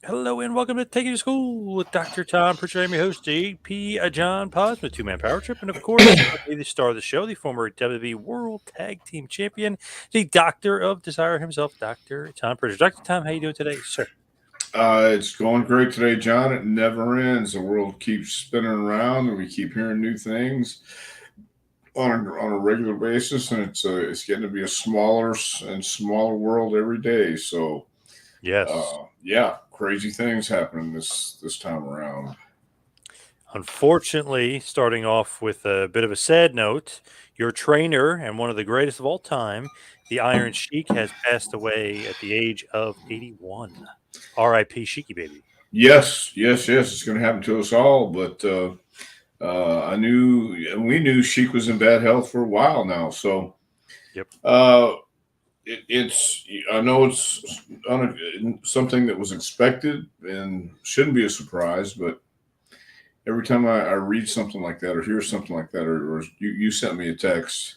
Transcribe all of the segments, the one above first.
Hello and welcome to Take You to School with Dr. Tom Prichard. I'm your host, JP John Paz with Two Man Power Trip. And of course, the star of the show, the former WWE World Tag Team Champion, the Doctor of Desire himself, Dr. Tom Prichard. Dr. Tom, how you doing today, sir? It's going great today, John. It never ends. The world keeps spinning around, and we keep hearing new things on a regular basis, and it's getting to be a smaller and smaller world every day. So, Yes. yeah, crazy things happening this time around. Unfortunately, starting off with a bit of a sad note, your trainer and one of the greatest of all time, the Iron Sheik, has passed away at the age of 81. R.I.P. Sheiky baby. Yes, yes, yes. It's going to happen to us all, but we knew Sheik was in bad health for a while now. So, Yep. uh, it's I know it's something that was expected and shouldn't be a surprise, but every time I read something like that or hear something like that, or you sent me a text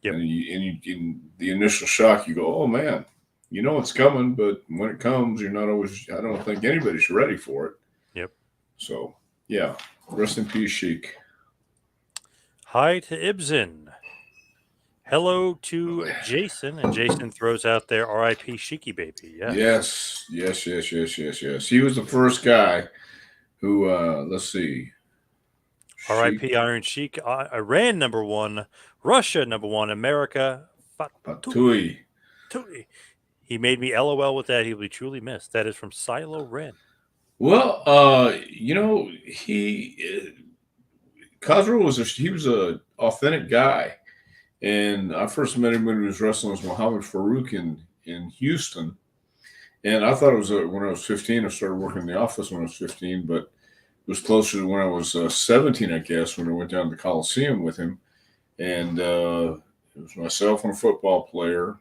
Yep. and in the initial shock, you go, oh man, you know it's coming, but when it comes, you're not always. I don't think anybody's ready for it. Yep. So yeah, rest in peace, Sheik. Hi to Ibsen. Hello to Jason, and Jason throws out there R.I.P. Sheiky baby. Yes. Yes, yes, yes, yes, yes, yes. He was the first guy who. Let's see, Sheik R.I.P. Iron Sheik. Iran number one. Russia number one. America. Fatui. Patui. Tui. He made me LOL with that. He'll be truly missed. That is from Silo Ren. Well, Khosrow he was a authentic guy, and I first met him when he was wrestling with Muhammad Farouk in Houston, and I thought it was when I was 15. I started working in the office when I was 15, but it was closer to when I was 17, I guess, when I went down to the Coliseum with him, and it was myself and a football player,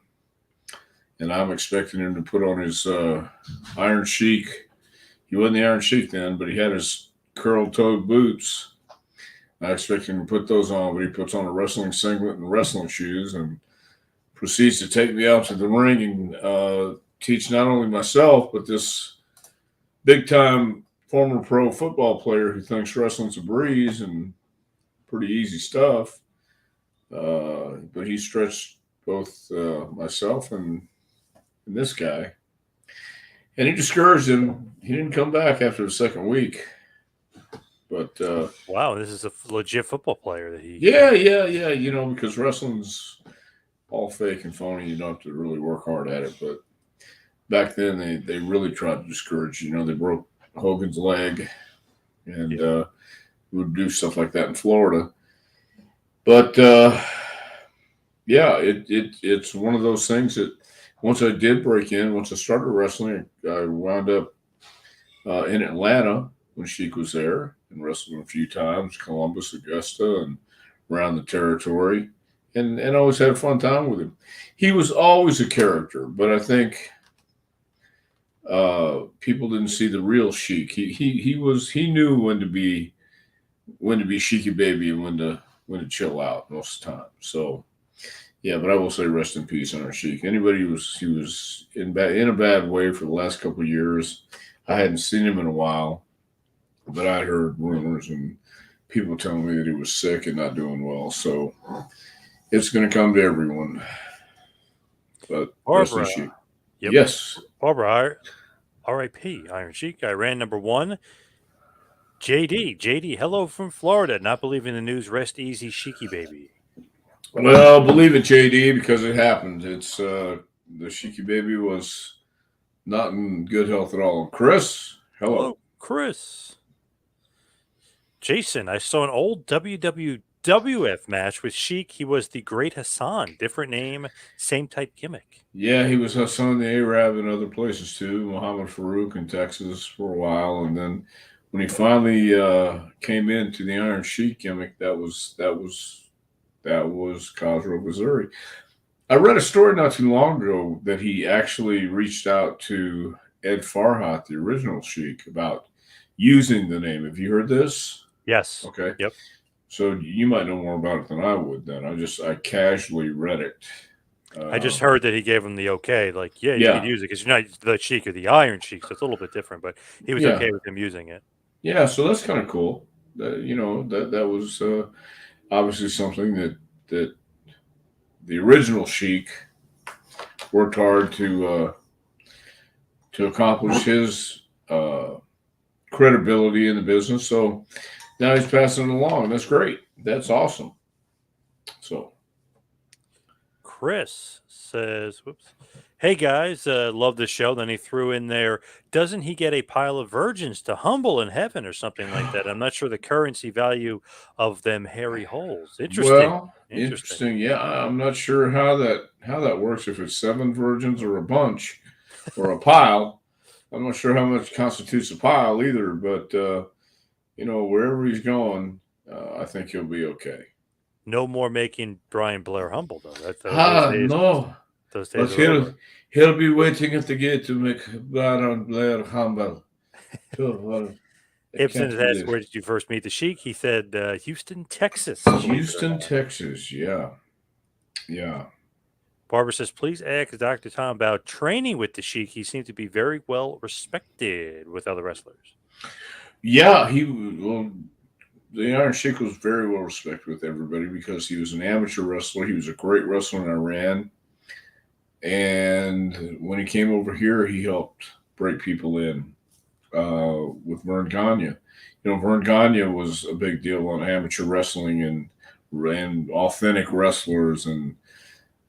and I'm expecting him to put on his Iron Sheik. He wasn't the Iron Sheik then, but he had his curled-toed boots. I expect him to put those on, but he puts on a wrestling singlet and wrestling shoes and proceeds to take me out to the ring and teach not only myself, but this big time former pro football player who thinks wrestling's a breeze and pretty easy stuff. But he stretched both myself and this guy. And he discouraged him. He didn't come back after the second week. But Wow, this is a legit football player that he. yeah, yeah, yeah. Because wrestling's all fake and phony. You don't have to really work hard at it. But back then, they really tried to discourage. They broke Hogan's leg and Yeah. would do stuff like that in Florida. But yeah, it's one of those things that once I did break in, once I started wrestling, I wound up in Atlanta when Sheik was there and wrestled a few times, Columbus, Augusta, and around the territory, and always had a fun time with him. He was always a character, but I think people didn't see the real Sheik. He knew when to be Sheiky baby and when to chill out most of the time. So yeah, but I will say rest in peace on our Sheik. Anybody he was in a bad way for the last couple of years. I hadn't seen him in a while, but I heard rumors and people telling me that he was sick and not doing well. So it's going to come to everyone. But rest in Barbara. Sheik. Yep. Yes. Barbara. R.I.P. Iron Sheik. Iran number one. JD. Hello from Florida. Not believing the news. Rest easy, Sheiky baby. Well, believe it, JD, because it happened. It's the Sheiky baby was not in good health at all. Chris, hello. Hello, Chris. Jason, I saw an old WWF match with Sheik. He was the Great Hassan. Different name, same type gimmick. Yeah, he was Hassan the Arab in other places too. Muhammad Farouk in Texas for a while, and then when he finally came into the Iron Sheik gimmick, that was Cosgrove, Missouri. I read a story not too long ago that he actually reached out to Ed Farhat, the original Sheik, about using the name. Have you heard this? Yes. Okay, Yep. so you might know more about it than I would. Then I casually read it. I just heard that he gave him the okay. Like, yeah, you could Yeah, use it because you're not the Sheik or the Iron Sheik, so it's a little bit different. But he was yeah, okay with him using it. yeah. So that's kind of cool. That was obviously something that the original Sheik worked hard to accomplish his credibility in the business. So now he's passing it along. That's great. That's awesome. So Chris says, "Whoops, hey guys, love the show." Then he threw in there, "Doesn't he get a pile of virgins to humble in heaven or something like that?" I'm not sure the currency value of them hairy holes. Interesting, well, interesting. interesting. Yeah, I'm not sure how that works. If it's seven virgins or a bunch or a pile, I'm not sure how much constitutes a pile either. But wherever he's going, I think he'll be okay. No more making Brian Blair humble though. No, Those but days are over. he'll be waiting at the gate to make Baron Blair humble. Sure, well, I Ibsen can't has asked, believe "Where did you first meet the Sheik?" He said, "Houston, Texas." Believe it or Houston, not. Texas. Yeah, yeah, Barbara says, "Please ask Dr. Tom about training with the Sheik. He seemed to be very well respected with other wrestlers." yeah. The Iron Sheik was very well respected with everybody because he was an amateur wrestler. He was a great wrestler in Iran, and when he came over here, he helped break people in with Vern Gagne. Vern Gagne was a big deal on amateur wrestling and authentic wrestlers, and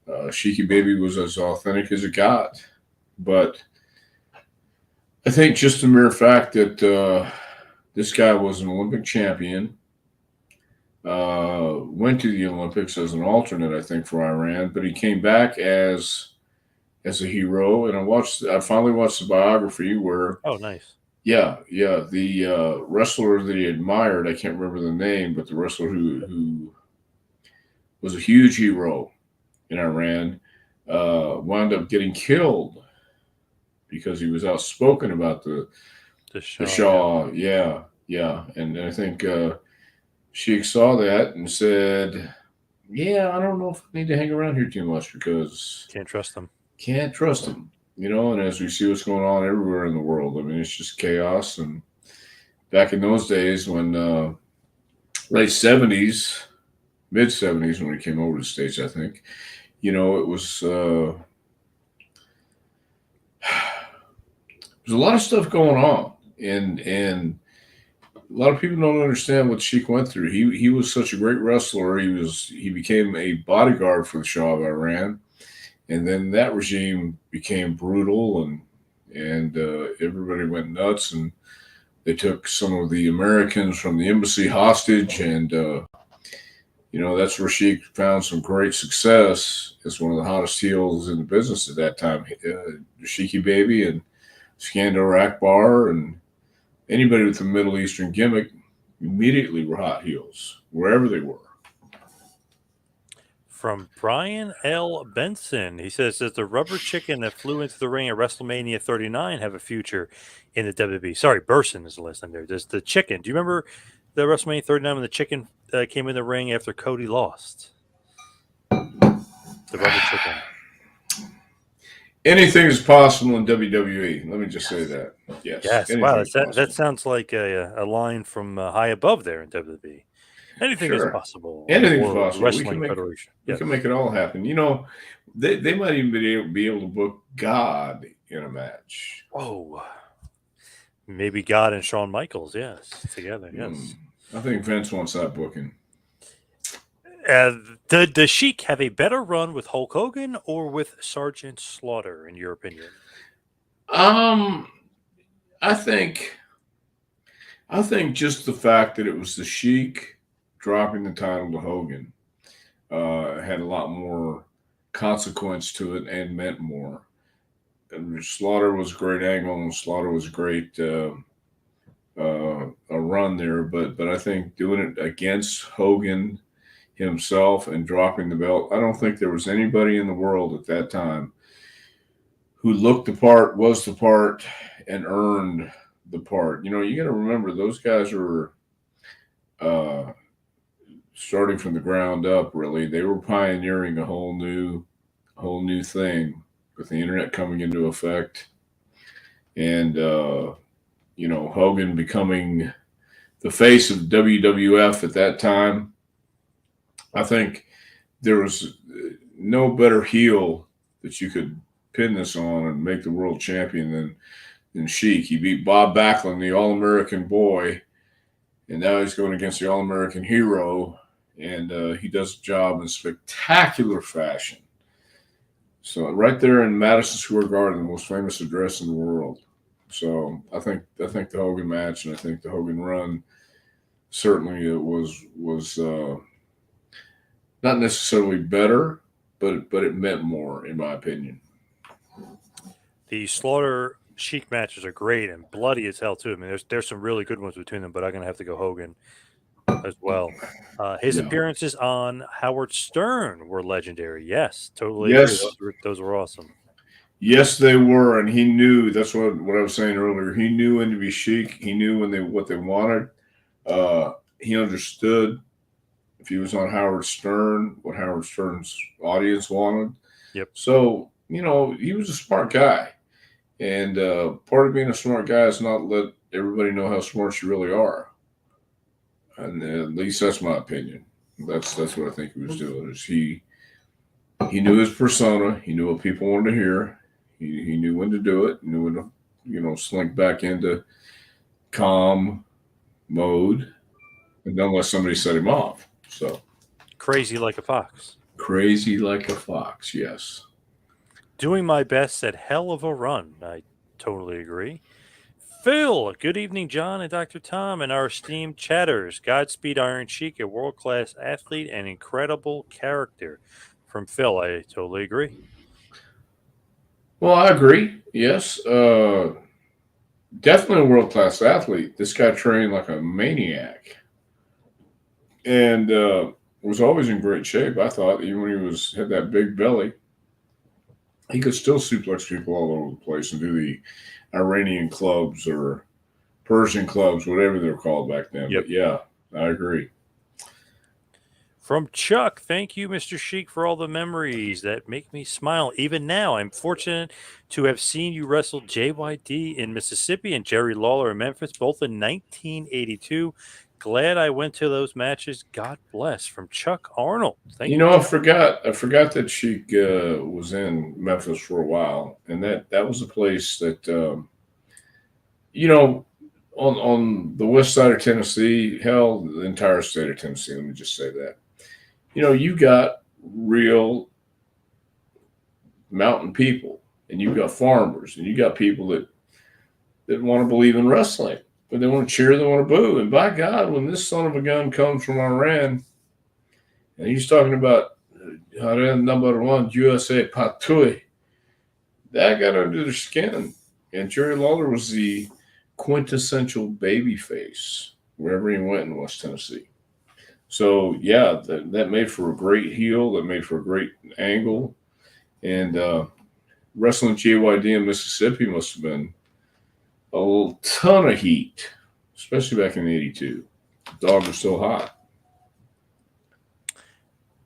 Sheiky Baby was as authentic as it got. But I think just the mere fact that this guy was an Olympic champion, went to the Olympics as an alternate, I think, for Iran, but he came back as a hero. And I finally watched the biography where, Oh, nice. yeah, the wrestler that he admired, I can't remember the name, but the wrestler who was a huge hero in Iran, wound up getting killed because he was outspoken about The the Shaw, yeah. Shah. Yeah, yeah, and I think Sheik saw that and said, "Yeah, I don't know if I need to hang around here too much because Can't trust them. can't trust him." And as we see what's going on everywhere in the world, I mean, it's just chaos. And back in those days, when late '70s, mid '70s, when he came over to the States, I think, it was. There's a lot of stuff going on, and a lot of people don't understand what Sheik went through. He was such a great wrestler. He became a bodyguard for the Shah of Iran, and then that regime became brutal, and everybody went nuts, and they took some of the Americans from the embassy hostage, and that's where Sheik found some great success as one of the hottest heels in the business at that time. Sheiki Baby and Skandar Akbar and anybody with a Middle Eastern gimmick immediately were hot heels wherever they were. From Brian L. Benson, he says, "Does the rubber chicken that flew into the ring at WrestleMania 39 have a future in the WWE?" Sorry, Burson is the last name there. Does the chicken? Do you remember the WrestleMania 39 when the chicken came in the ring after Cody lost? The rubber chicken. Anything is possible in WWE. Let me just say that. Yes, Yes. Wow. anything is That possible. sounds like a line from high above there in WWE. Anything is Sure, possible on the anything's World possible. Wrestling Federation. We Yes. can make it all happen. They might even be able to book God in a match. Whoa. Maybe God and Shawn Michaels. Yes. Together. Hmm. Yes. I think Vince wants that booking. Does Sheik have a better run with Hulk Hogan or with Sergeant Slaughter, in your opinion? Um, I think just the fact that it was the Sheik dropping the title to Hogan had a lot more consequence to it and meant more. And Slaughter was a great angle, and Slaughter was a great a run there. But I think doing it against Hogan himself and dropping the belt, I don't think there was anybody in the world at that time who looked the part, was the part, and earned the part. You got to remember those guys were uh, starting from the ground up. Really, they were pioneering a whole new whole new thing with the internet coming into effect, and Hogan becoming the face of WWF at that time. I think there was no better heel that you could pin this on and make the world champion than Sheik. He beat Bob Backlund, the All American boy, and now he's going against the All American hero, and he does the job in spectacular fashion. So right there in Madison Square Garden, the most famous address in the world. So I think the Hogan match and I think the Hogan run certainly it was not necessarily better, but it meant more in my opinion. The Slaughter Sheik matches are great and bloody as hell too. I mean, there's some really good ones between them, but I'm gonna have to go Hogan as well. His Yeah. appearances on Howard Stern were legendary. Yes, totally Yes. agree. Those were awesome. Yes, they were, and he knew. That's what I was saying earlier. He knew when to be Sheik. He knew what they wanted. He understood if he was on Howard Stern, what Howard Stern's audience wanted. Yep. So he was a smart guy, and part of being a smart guy is not let everybody know how smart you really are. And at least that's my opinion. That's what I think he was doing. Is he knew his persona. He knew what people wanted to hear. He knew when to do it. He knew when to slink back into calm mode, and don't let somebody set him off. So Crazy like a fox. Crazy like a fox. Yes. Doing my best at hell of a run. I totally agree. Phil, good evening, John and Dr. Tom, and our esteemed chatters. Godspeed, Iron Sheik, a world class athlete and incredible character. From Phil, I totally agree. Well, I agree. Yes. Definitely a world class athlete. This guy trained like a maniac and was always in great shape. I thought, even when he had that big belly, he could still suplex people all over the place and do the Iranian clubs or Persian clubs, whatever they're called back then. Yep. But yeah, I agree. From Chuck, thank you, Mr. Sheik, for all the memories that make me smile. Even now, I'm fortunate to have seen you wrestle JYD in Mississippi and Jerry Lawler in Memphis, both in 1982. Glad I went to those matches. God bless. From Chuck Arnold. Thank you. I forgot that Sheik was in Memphis for a while, and that was a place that on the west side of Tennessee, hell, the entire state of Tennessee. Let me just say that. You got real mountain people, and you've got farmers, and you got people that want to believe in wrestling, but they want to cheer, they want to boo. And by God, when this son of a gun comes from Iran, and he's talking about Haran number one, USA Patui, that got under their skin. And Jerry Lawler was the quintessential baby face wherever he went in West Tennessee. So yeah, that made for a great heel. That made for a great angle. And wrestling JYD in Mississippi must have been a ton of heat, especially back in '82. The dog was so hot.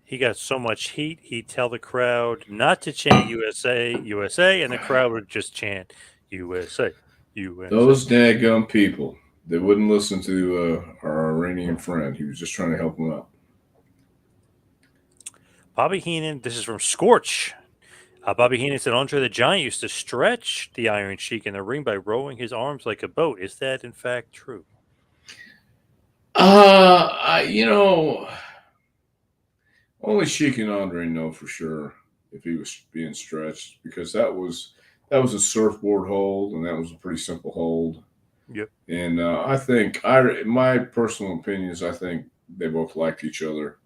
He got so much heat, he'd tell the crowd not to chant USA, USA, and the crowd would just chant USA, USA. Those daggum people. They wouldn't listen to our Iranian friend. He was just trying to help them out. Bobby Heenan, this is from Scorch. Bobby Heenan said Andre the Giant used to stretch the Iron Sheik in the ring by rowing his arms like a boat. Is that in fact true? Only Sheik and Andre know for sure if he was being stretched, because that was a surfboard hold, and that was a pretty simple hold. Yep. And I think my personal opinion is I think they both liked each other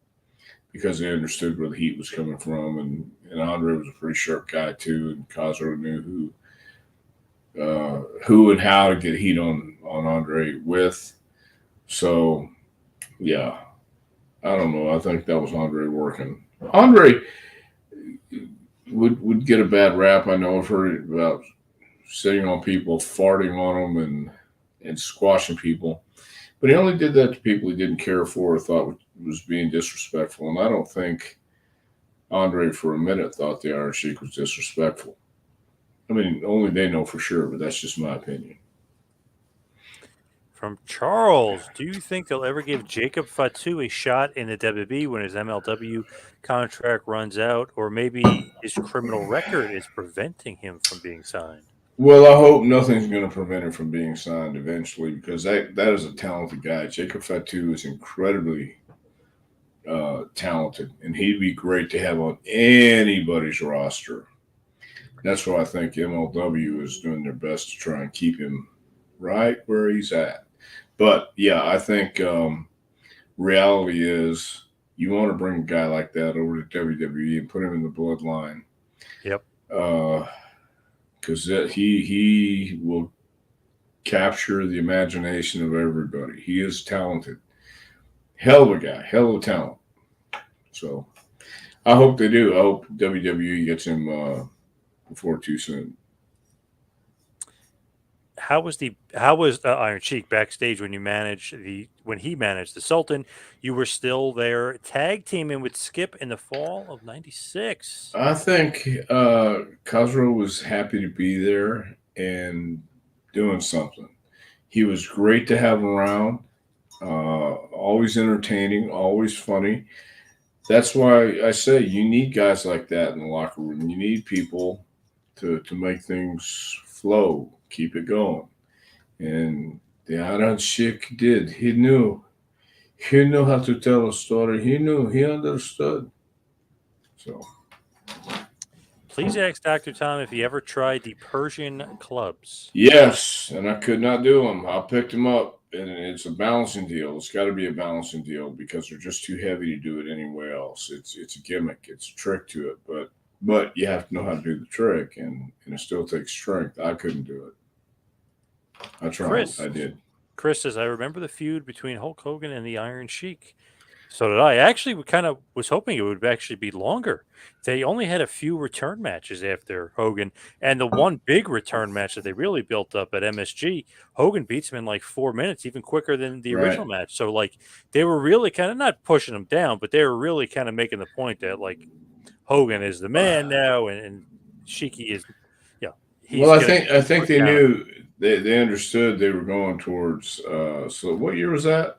because they understood where the heat was coming from, and Andre was a pretty sharp guy too, and Cosro knew who and how to get heat on Andre with. So yeah, I don't know. I think that was Andre working. Andre would get a bad rap. I know I've heard it about sitting on people, farting on them, and squashing people. But he only did that to people he didn't care for or thought was being disrespectful. And I don't think Andre for a minute thought the Iron Sheik was disrespectful. I mean, only they know for sure, but that's just my opinion. From Charles, do you think they'll ever give Jacob Fatu a shot in the WWE when his MLW contract runs out, or maybe his criminal record is preventing him from being signed? Well, I hope nothing's going to prevent him from being signed eventually because that is a talented guy. Jacob Fatu is incredibly talented, and he'd be great to have on anybody's roster. That's why I think MLW is doing their best to try and keep him right where he's at. But yeah, I think reality is you want to bring a guy like that over to WWE and put him in the bloodline. Yep. Because he will capture the imagination of everybody. He is talented. Hell of a guy. Hell of a talent. So I hope they do. I hope WWE gets him before too soon. How was Iron Sheik backstage when he managed the Sultan? You were still there tag teaming with Skip in the fall of '96. I think Khosrow was happy to be there and doing something. He was great to have around. Always entertaining, always funny. That's why I say you need guys like that in the locker room. You need people to make things flow, keep it going. And the Iron Sheik did. He knew how to tell a story. He understood. So Please ask Dr. Tom if he ever tried the Persian clubs. yes, and I could not do them. I picked them up, and it's a balancing deal. It's got to be a balancing deal because they're just too heavy to do it anywhere else. It's a gimmick. It's a trick to it, but you have to know how to do the trick, and it still takes strength. I couldn't do it. I tried. I did. Chris says, I remember the feud between Hulk Hogan and the Iron Sheik. So did I. Actually, we kind of was hoping it would actually be longer. They only had a few return matches after Hogan, and the one big return match that they really built up at MSG, Hogan beats him in like 4 minutes, even quicker than the original match. So like they were really kind of not pushing him down, but they were really kind of making the point that like Hogan is the man now, and Sheiky is, well, I think they knew they understood they were going towards. So what year was that?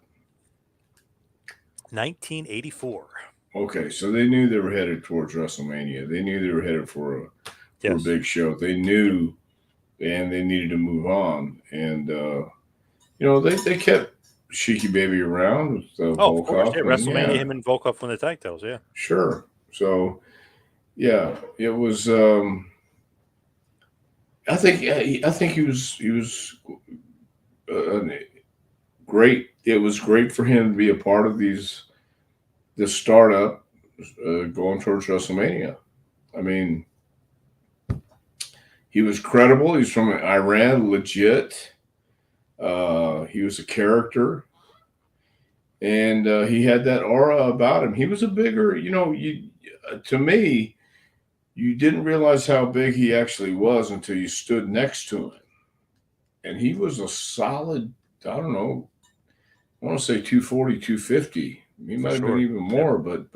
1984. Okay, so they knew they were headed towards WrestleMania. They knew they were headed for a big show. They knew, and they needed to move on. And they kept Sheiky Baby around with Volkov. Of course, WrestleMania, him and Volkov won the tag titles. Yeah, sure. So, yeah, it was. I think he was great. It was great for him to be a part of this startup going towards WrestleMania. I mean, he was credible. He's from Iran, legit. He was a character, and he had that aura about him. He was a bigger, to me, you didn't realize how big he actually was until you stood next to him. And he was a solid, I don't know, I want to say 240, 250. He might have been even more, but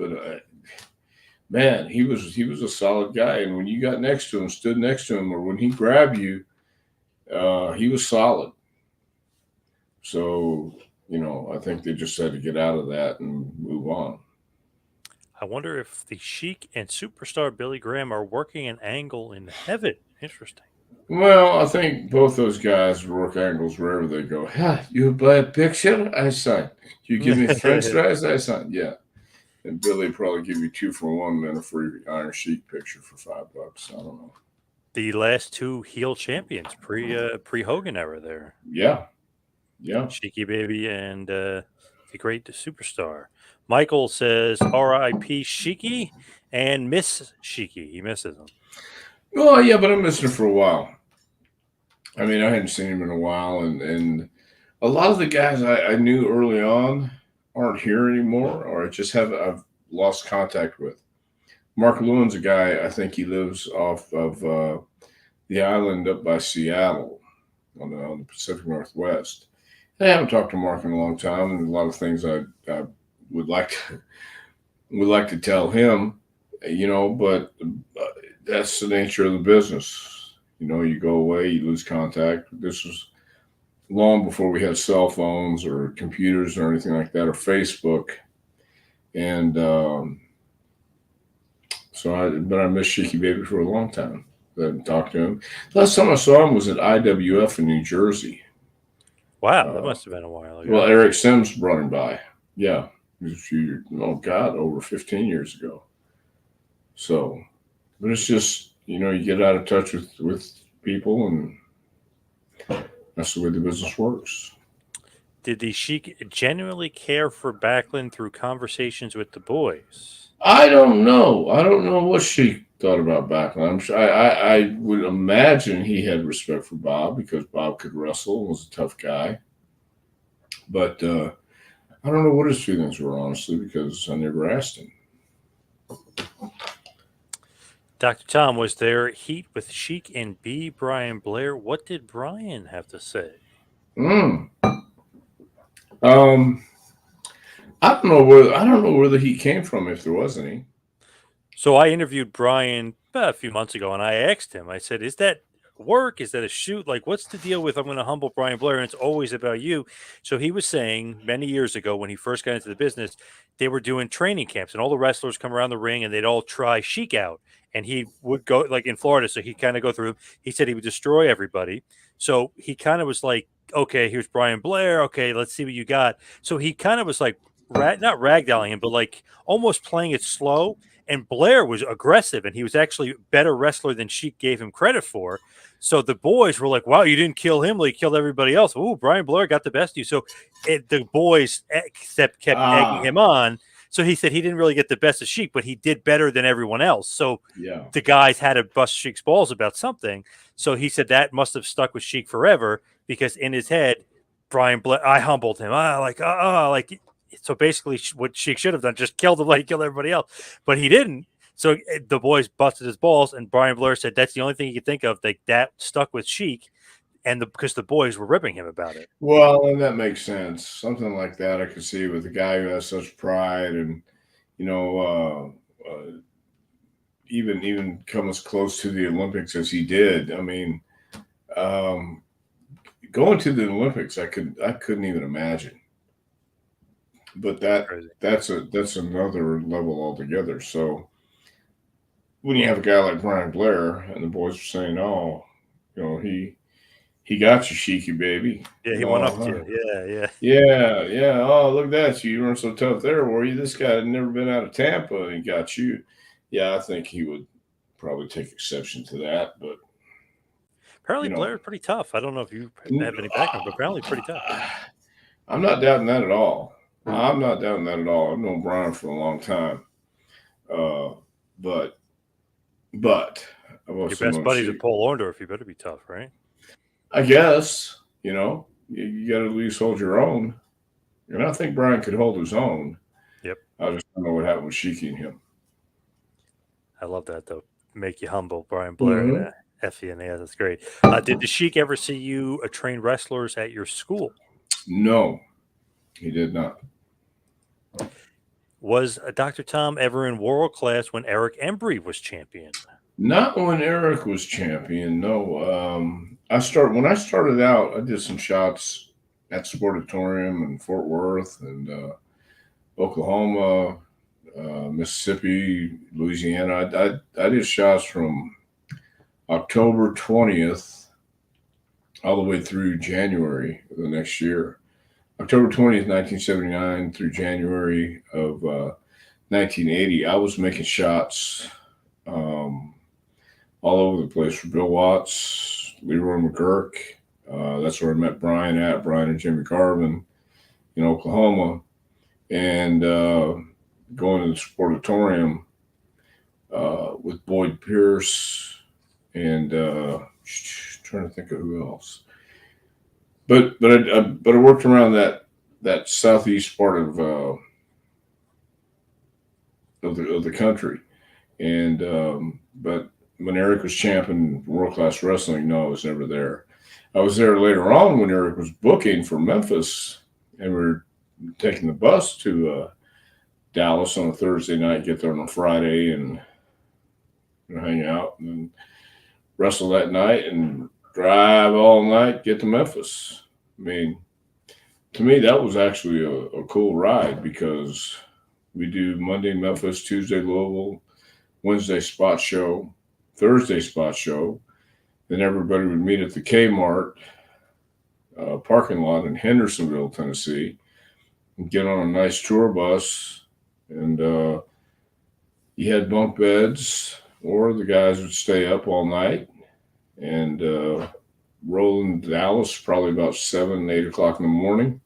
man, he was a solid guy. And when you got next to him, stood next to him, or when he grabbed you, he was solid. So, I think they just had to get out of that and move on. I wonder if the Sheik and superstar Billy Graham are working an angle in heaven. Interesting. Well, I think both those guys work angles wherever they go. You buy a picture, I sign. You give me French fries, I sign. Yeah. And Billy probably give you 2-for-1 and a free Iron Sheik picture for $5. I don't know. The last two heel champions pre Hogan era there. Yeah. Sheiky Baby and the great superstar. Michael says R.I.P. Sheiky and Miss Sheiky. He misses him. Well, yeah, but I missed him for a while. I mean, I hadn't seen him in a while, and a lot of the guys I knew early on aren't here anymore, or I've lost contact with. Mark Lewin's a guy, I think he lives off of the island up by Seattle on the Pacific Northwest. I haven't talked to Mark in a long time, and a lot of things I would like to tell him. but that's the nature of the business. You go away, you lose contact. This was long before we had cell phones or computers or anything like that, or Facebook. And but I missed Sheiky Baby for a long time. I haven't talked to him. Last time I saw him was at IWF in New Jersey. Wow, that must have been a while ago. Well, Eric Sims brought him by. Yeah, it was a few years. Oh God, over 15 years ago. So, but it's just you get out of touch with people, and that's the way the business works. Did the Sheik genuinely care for Backlund through conversations with the boys? I don't know. I don't know what she thought about Backlund. I'm sure I would imagine he had respect for Bob because Bob could wrestle and was a tough guy. But I don't know what his feelings were, honestly, because I never asked him. Dr. Tom, was there heat with Sheik and B. Brian Blair? What did Brian have to say? I don't know where the heat came from, if there was any. So I interviewed Brian a few months ago, and I asked him, I said, is that work? Is that a shoot? Like, what's the deal with I'm going to humble Brian Blair, and it's always about you? So he was saying many years ago when he first got into the business, they were doing training camps, and all the wrestlers come around the ring, and they'd all try Sheik out. And he would go, like in Florida, so he'd kind of go through. He said he would destroy everybody. So he kind of was like, okay, here's Brian Blair. Okay, let's see what you got. So he kind of was like, not ragdolling him, but like almost playing it slow. And Blair was aggressive, and he was actually a better wrestler than Sheik gave him credit for. So the boys were like, wow, you didn't kill him like you killed everybody else. Ooh, Brian Blair got the best of you. So the boys kept egging him on. So he said he didn't really get the best of Sheik, but he did better than everyone else. So the guys had to bust Sheik's balls about something. So he said that must have stuck with Sheik forever because in his head, Brian Blair, I humbled him. So basically what Sheik should have done, just killed him like he killed everybody else. But he didn't. So the boys busted his balls, and Brian Blair said that's the only thing he could think of that stuck with Sheik, and because the boys were ripping him about it. Well, and that makes sense. Something like that I could see with a guy who has such pride and, even come as close to the Olympics as he did. I mean, going to the Olympics, I couldn't even imagine. But that's another level altogether. So when you have a guy like Brian Blair and the boys are saying, "Oh, he got you, Sheiky baby." Yeah, he went up to you. Yeah. Oh, look at that! You weren't so tough there, were you? This guy had never been out of Tampa and he got you. Yeah, I think he would probably take exception to that. But apparently, Blair is pretty tough. I don't know if you have any background, but apparently, pretty tough. I'm not doubting that at all. I'm not doubting that at all. I've known Brian for a long time. But your best buddies with Paul Orndorff, you better be tough, right? I guess, you got to at least hold your own. And I think Brian could hold his own. Yep. I just don't know what happened with Sheik and him. I love that, though. Make you humble, Brian Blair. Mm-hmm. FENA, that's great. Did the Sheik ever see you train wrestlers at your school? No, he did not. Was Dr. Tom ever in world class when Eric Embry was champion? Not when Eric was champion. No. When I started out, I did some shots at Sportatorium in Fort Worth and Oklahoma, Mississippi, Louisiana. I did shots from October 20th all the way through January of the next year. October 20th, 1979 through January of 1980, I was making shots all over the place for Bill Watts, Leroy McGurk. That's where I met Brian and Jimmy Garvin in Oklahoma. And going to the Sportatorium with Boyd Pierce and trying to think of who else. But I worked around that southeast part of the country, and but when Eric was champion world class wrestling, no, I was never there. I was there later on when Eric was booking for Memphis, and we were taking the bus to Dallas on a Thursday night, get there on a Friday, and hang out and wrestle that night and drive all night, get to Memphis. I mean, to me, that was actually a cool ride because we do Monday Memphis, Tuesday Louisville, Wednesday spot show, Thursday spot show. Then everybody would meet at the Kmart parking lot in Hendersonville, Tennessee, and get on a nice tour bus. And you had bunk beds, or the guys would stay up all night and roll in Dallas probably about 7, 8 o'clock in the morning.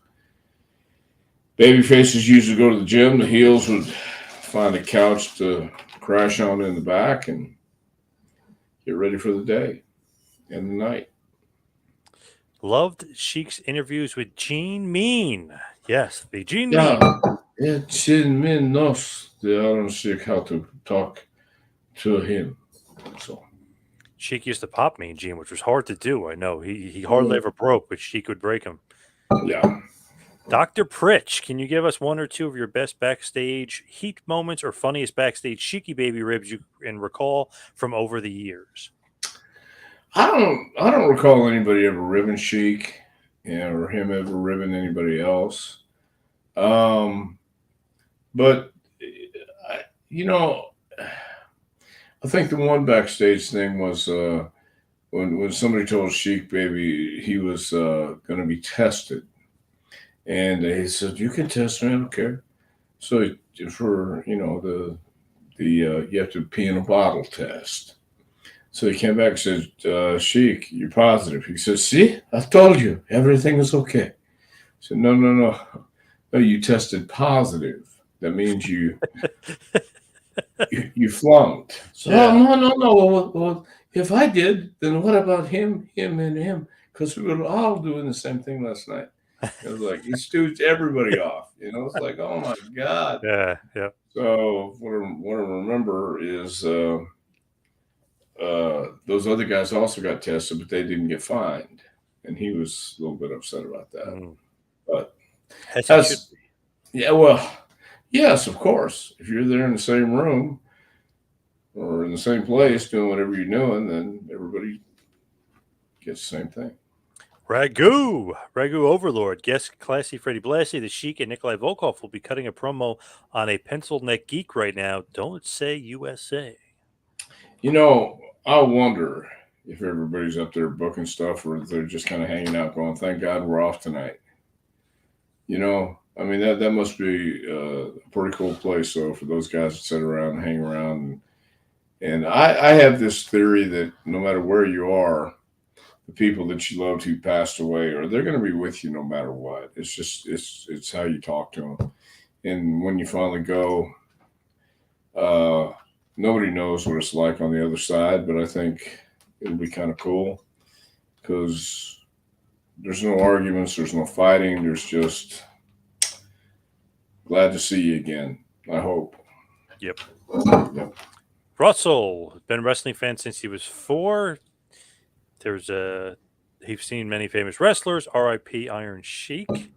Baby faces usually go to the gym. The heels would find a couch to crash on in the back and get ready for the day and the night. Loved Sheik's interviews with Gene Mean. Yes, the Gene Yeah, Mean. Gene Min knows the Iron Sheik how to talk to him. So Sheik used to pop Mean Gene, which was hard to do. I know he hardly ever broke, but Sheik would break him. yeah. Dr. Pritch, can you give us one or two of your best backstage heat moments or funniest backstage Sheiky baby ribs you can recall from over the years? I don't recall anybody ever ribbing Sheik, or him ever ribbing anybody else. But you know, I think the one backstage thing was when somebody told Sheik baby he was going to be tested, and he said, "You can test me, I don't care." So for the you have to pee in a bottle test. So he came back and said, Sheik, you're positive. He says, see, I told you, everything is okay. I said, no. No, you tested positive. That means you flunked. So, Yeah. no. Well, if I did, then what about him, and him? Because we were all doing the same thing last night. It was like, he stooged everybody off. It's like, oh, my God. Yeah. So what I remember is those other guys also got tested, but they didn't get fined, and he was a little bit upset about that. But yes, of course. If you're there in the same room or in the same place doing whatever you're doing, then everybody gets the same thing. Ragu Overlord. Guess Classy Freddie Blassie, the Sheik, and Nikolai Volkov will be cutting a promo on a pencil neck geek right now. Don't say USA. I wonder if everybody's up there booking stuff or if they're just kind of hanging out going, thank God we're off tonight. I mean, that must be a pretty cool place. So for those guys to sit around and hang around. And I have this theory that no matter where you are, the people that you loved who passed away, or they're going to be with you no matter what. It's just, it's how you talk to them. And when you finally go, nobody knows what it's like on the other side, but I think it'll be kind of cool because there's no arguments, there's no fighting, there's just glad to see you again, I hope. Yep. Russell, been a wrestling fan since he was 4. He's seen many famous wrestlers, R.I.P. Iron Sheik.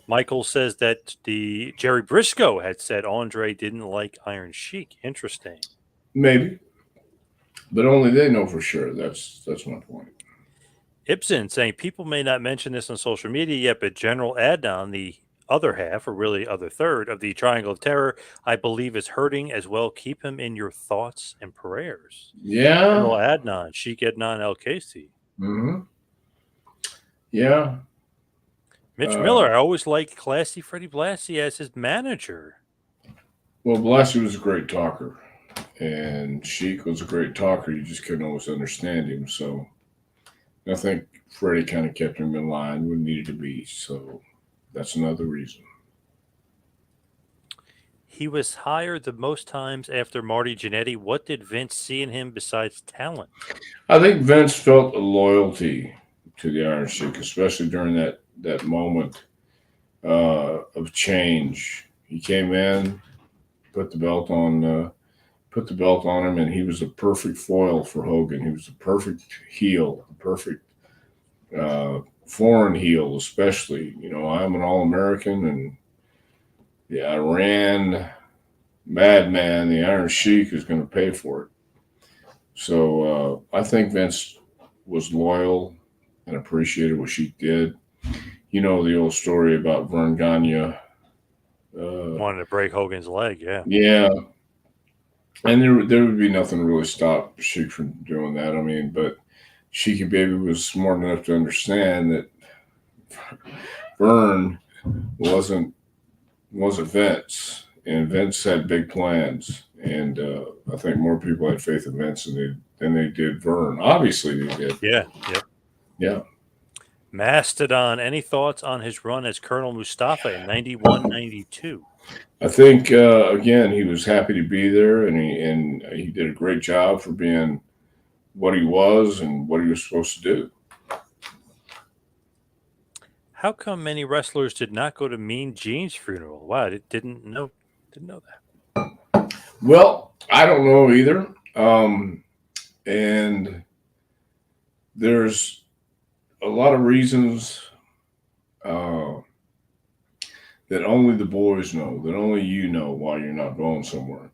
Michael says that the Jerry Briscoe had said Andre didn't like Iron Sheik. Interesting. Maybe. But only they know for sure. That's my point. Ibsen saying people may not mention this on social media yet, but General Adnan, the other half, or really other third of the Triangle of Terror, I believe is hurting as well. Keep him in your thoughts and prayers. Yeah. General Adnan, Sheik Adnan El-Kaisi. Mm-hmm. Yeah. Mitch Miller, I always liked Classy Freddie Blassie as his manager. Well, Blassie was a great talker, and Sheik was a great talker. You just couldn't always understand him. So I think Freddie kind of kept him in line when needed to be. So that's another reason. He was hired the most times after Marty Jannetty. What did Vince see in him besides talent? I think Vince felt a loyalty to the Iron Sheik, especially during that moment of change. He came in, put the belt on him, and he was a perfect foil for Hogan. He was the perfect heel, the perfect foreign heel, especially. I'm an All-American, and the Iran madman, the Iron Sheik, is going to pay for it. So I think Vince was loyal and appreciated what Sheik did. You know the old story about Vern Gagne. Wanted to break Hogan's leg, yeah. Yeah, and there would be nothing to really stop Sheik from doing that. I mean, but Sheik and Baby was smart enough to understand that Vern wasn't wasn't Vince, and Vince had big plans, and I think more people had faith in Vince than they did Vern. Obviously, they did. Yeah, yep. Yeah, Mastodon, any thoughts on his run as Colonel Mustafa in 91, 92? I think again he was happy to be there, and he did a great job for being what he was and what he was supposed to do. How come many wrestlers did not go to Mean Gene's funeral? Wow, I didn't know that. Well, I don't know either, and there's a lot of reasons uh, that only the boys know, that only you know why you're not going somewhere.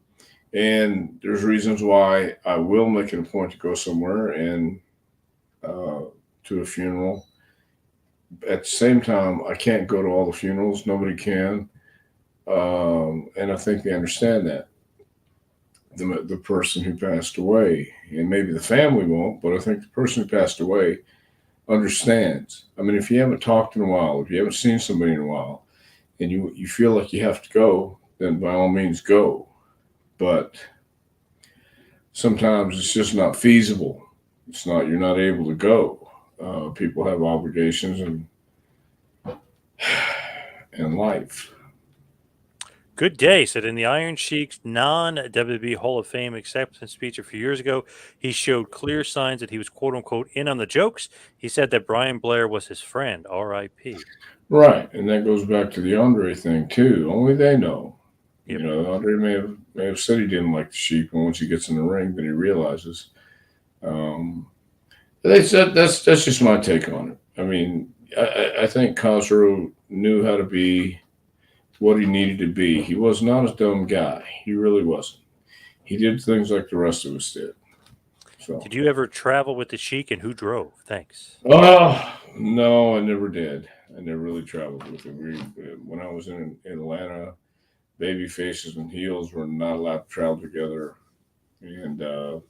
And there's reasons why I will make it a point to go somewhere and uh, to a funeral. At the same time, I can't go to all the funerals. Nobody can, and I think they understand that. The person who passed away, and maybe the family won't, but I think the person who passed away understands. I mean, if you haven't talked in a while, if you haven't seen somebody in a while, and you feel like you have to go, then by all means go. But sometimes it's just not feasible. It's not you're not able to go. People have obligations and life. Good day said in the Iron Sheik's non-WWE Hall of Fame acceptance speech a few years ago, he showed clear signs that he was quote unquote in on the jokes. He said that Brian Blair was his friend. R.I.P. Right, and that goes back to the Andre thing too. Only they know. You Yep. know, Andre may have said he didn't like the Sheik, and once he gets in the ring, then he realizes. Um, they said that's just my take on it. I mean, I think Cosgrove knew how to be what he needed to be. He was not a dumb guy. He really wasn't. He did things like the rest of us did. So, Did you ever travel with the Sheik, and who drove? Thanks. oh no, I never did. I never really traveled with him. When I was in Atlanta, baby faces and heels were not allowed to travel together, and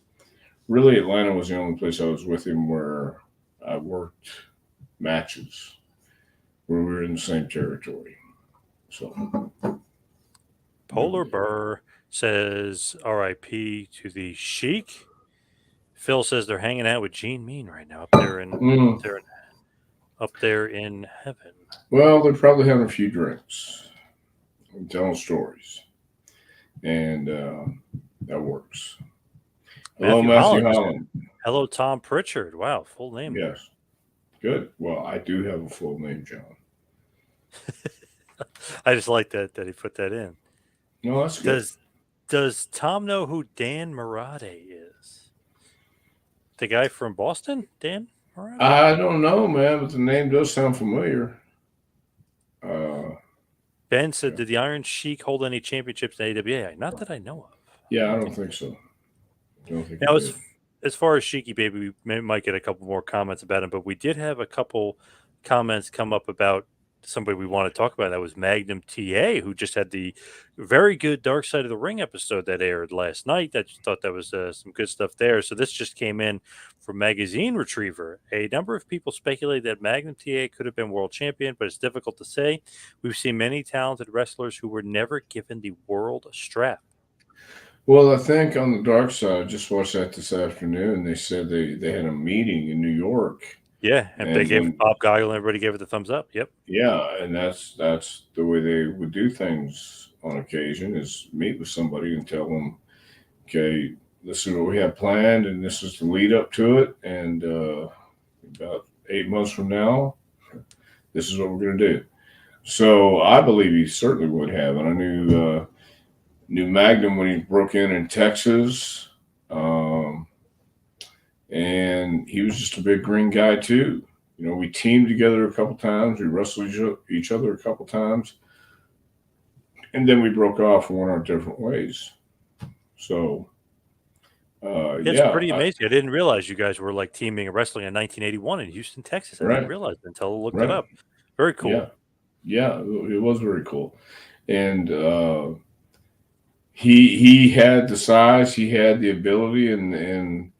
really Atlanta was the only place I was with him where I worked matches where we were in the same territory. So Polar Burr says R.I.P. to the Sheik. Phil says they're hanging out with Gene Mean right now mm, up there in heaven. well, they're probably having a few drinks and telling stories, and that works. Hello, Matthew Holland. Hello, Tom Prichard. Wow, full name. Yes, good. Well, I do have a full name, John. I just like that he put that in. No, that's good. Does Tom know who Dan Marade is? The guy from Boston, Dan Marade? I don't know, man, but the name does sound familiar. Ben said, "Did the Iron Sheik hold any championships in AWA? Not that I know of." Yeah, I don't think so. I don't think Now, he did. as far as Sheiky Baby, we might get a couple more comments about him, but we did have a couple comments come up about somebody we want to talk about. That was Magnum TA, who just had the very good Dark Side of the Ring episode that aired last night. I just thought that was some good stuff there. So this just came in from Magazine Retriever. A number of people speculate that Magnum TA could have been world champion, but it's difficult to say. We've seen many talented wrestlers who were never given the world strap. Well, I think on the dark side, I just watched that this afternoon. They said they had a meeting in New York, Yeah, and they and gave when Bob Goggle and everybody gave it the thumbs up. Yep. yeah, and that's the way they would do things on occasion is meet with somebody and tell them, okay, this is what we have planned, and this is the lead up to it, and about 8 months from now, this is what we're going to do. So I believe he certainly would have, and I knew Magnum when he broke in Texas, um, and he was just a big green guy too. You know, we teamed together a couple times, we wrestled each other a couple times, and then we broke off and went our different ways. So It's yeah, pretty amazing. I didn't realize you guys were like teaming and wrestling in 1981 in Houston, Texas. I didn't right, realize it until I looked it right, up. Very yeah, cool. yeah. It was very cool, and he had the size, he had the ability, and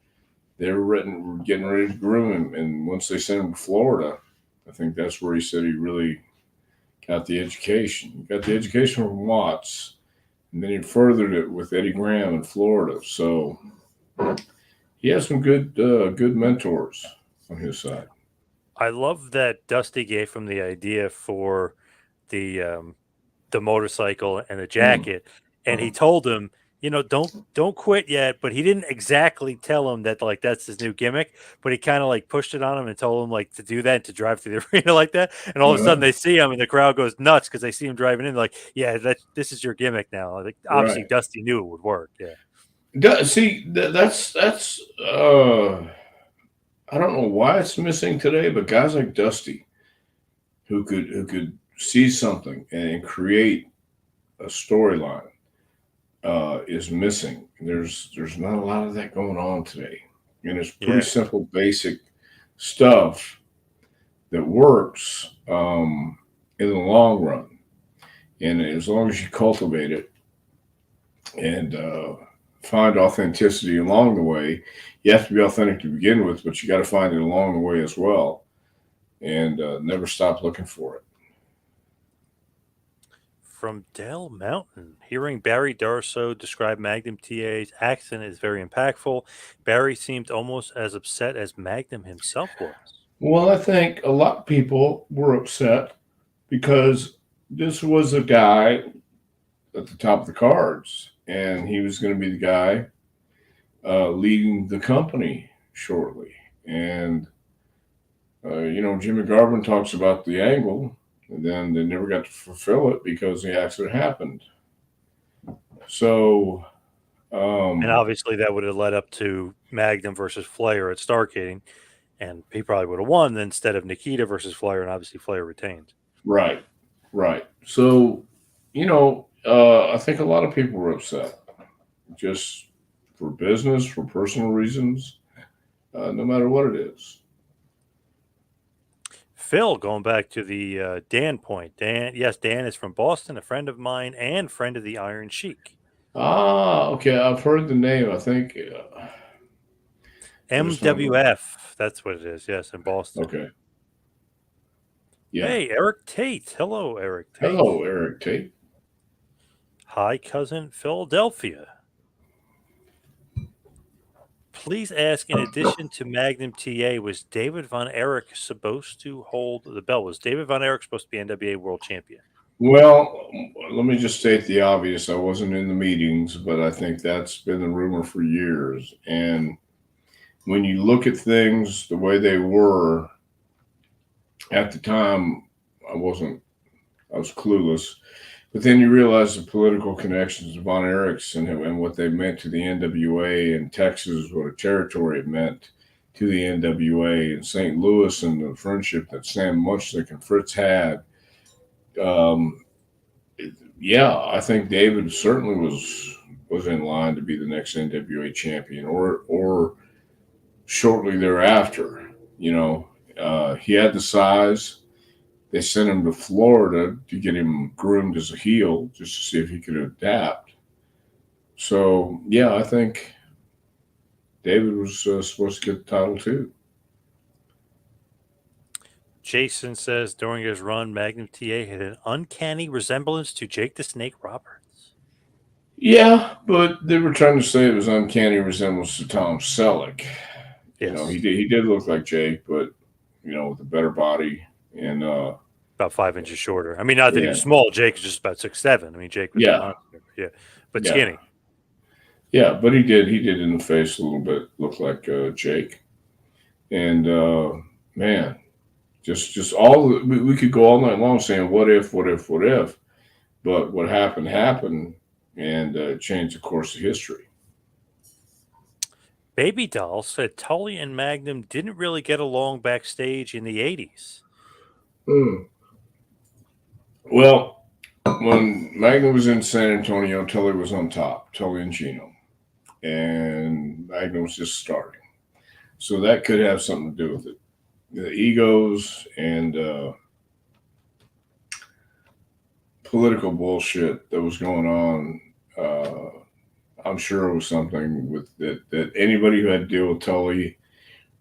they were getting ready to groom him. And once they sent him to Florida, I think that's where he said he really got the education. He got the education from Watts, and then he furthered it with Eddie Graham in Florida. So he has some good mentors on his side. I love that Dusty gave him the idea for the motorcycle and the Mm, jacket, and he told him, don't quit yet. But he didn't exactly tell him that like that's his new gimmick. But he kind of like pushed it on him and told him like to do that and to drive through the arena like that. And all of a sudden uh, they see him and the crowd goes nuts because they see him driving in. Like, yeah, this is your gimmick now. Like, obviously right. Dusty knew it would work. Yeah, See, that's I don't know why it's missing today, but guys like Dusty who could see something and create a storyline is missing. There's not a lot of that going on today, and it's pretty yeah. simple, basic stuff that works in the long run. And as long as you cultivate it and find authenticity along the way, you have to be authentic to begin with, but you got to find it along the way as well, and never stop looking for it. From Dell Mountain, hearing Barry Darso describe Magnum TA's accent is very impactful. Barry seemed almost as upset as Magnum himself was. Well, I think a lot of people were upset because this was a guy at the top of the cards, and he was going to be the guy leading the company shortly. And Jimmy Garvin talks about the angle, and then they never got to fulfill it because the accident happened. So, And um, obviously, that would have led up to Magnum versus Flair at Starcading, and he probably would have won instead of Nikita versus Flair, and obviously Flair retained. right, right. So, I think a lot of people were upset just for business, for personal reasons, no matter what it is. Phil, going back to the Dan point. Dan, yes, Dan is from Boston, a friend of mine and friend of the Iron Sheik. Okay. I've heard the name. I think I just don't know. MWF, that's what it is. Yes, in Boston. Okay. Yeah. Hey, Eric Tate. Hello, Eric Tate. Hello, Eric Tate. Hi, cousin Philadelphia. Please ask, in addition to Magnum TA, was David Von Erich supposed to hold the belt? Was David Von Erich supposed to be NWA World Champion? Well, let me just state the obvious. I wasn't in the meetings, but I think that's been the rumor for years. And when you look at things the way they were at the time, I wasn't, I was clueless. But then you realize the political connections of Von Erichs and what they meant to the NWA and Texas, what a territory it meant to the NWA and St. Louis and the friendship that Sam Munchnick and Fritz had. Um, yeah, I think David certainly was in line to be the next NWA champion, or shortly thereafter. He had the size. They sent him to Florida to get him groomed as a heel, just to see if he could adapt. So yeah, I think David was supposed to get the title too. Jason says during his run, Magnum TA had an uncanny resemblance to Jake the Snake Roberts. Yeah, but they were trying to say it was uncanny resemblance to Tom Selleck. Yes, He did look like Jake, but with a better body and about 5 inches shorter. I mean, not that he yeah, was small. Jake is just about 6'7". I mean, Jake was a yeah, monster. Yeah, but yeah, skinny. yeah. But he did in the face a little bit look like Jake, and man, just we could go all night long saying what if, what if, what if, but what happened happened and changed the course of history. Baby Doll said Tully and Magnum didn't really get along backstage in the 80s. Mm. Well, when Magnum was in San Antonio, Tully was on top, Tully and Gino. and Magnum was just starting. So that could have something to do with it. The egos and political bullshit that was going on. I'm sure it was something with that anybody who had to deal with Tully